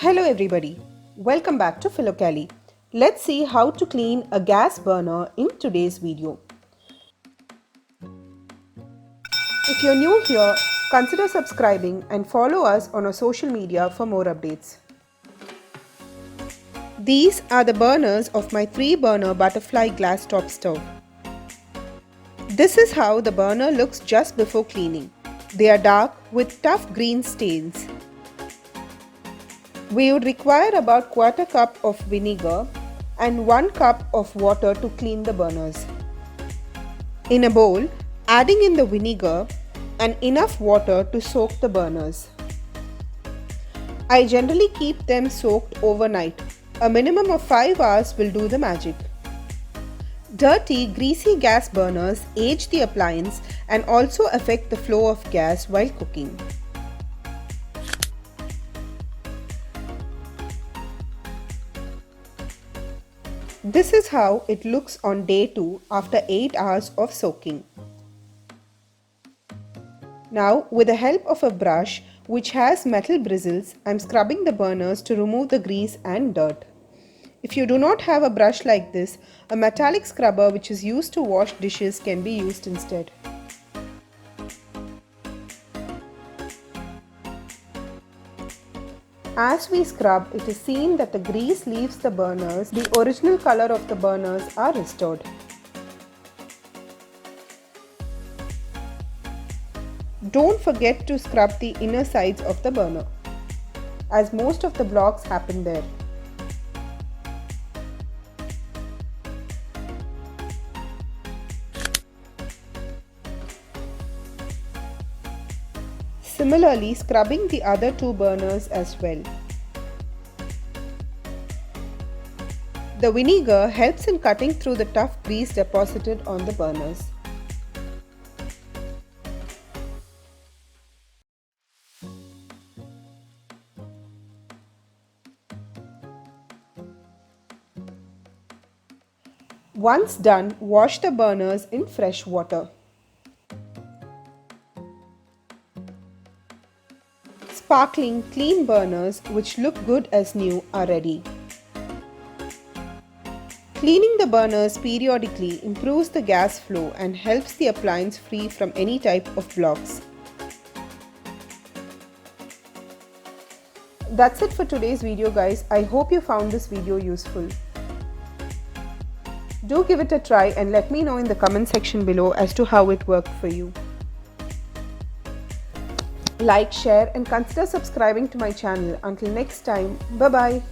Hello everybody, welcome back to Philocaly. Let's see how to clean a gas burner in today's video. If you're new here, consider subscribing and follow us on our social media for more updates. These are the burners of my 3-burner butterfly glass top stove. This is how the burner looks just before cleaning. They are dark with tough green stains. We would require about 1/4 cup of vinegar and 1 cup of water to clean the burners. In a bowl, adding in the vinegar and enough water to soak the burners. I generally keep them soaked overnight. A minimum of 5 hours will do the magic. Dirty, greasy gas burners age the appliance and also affect the flow of gas while cooking. This is how it looks on day 2 after 8 hours of soaking. Now, with the help of a brush which has metal bristles, I am scrubbing the burners to remove the grease and dirt. If you do not have a brush like this, a metallic scrubber which is used to wash dishes can be used instead. As we scrub, it is seen that the grease leaves the burners. The original color of the burners are restored. Don't forget to scrub the inner sides of the burner, as most of the blocks happen there. Similarly, scrubbing the other 2 burners as well. The vinegar helps in cutting through the tough grease deposited on the burners. Once done, wash the burners in fresh water. Sparkling, clean burners which look good as new are ready. Cleaning the burners periodically improves the gas flow and helps the appliance free from any type of blocks. That's it for today's video, guys. I hope you found this video useful. Do give it a try and let me know in the comment section below as to how it worked for you. Like, share and consider subscribing to my channel. Until next time, bye bye.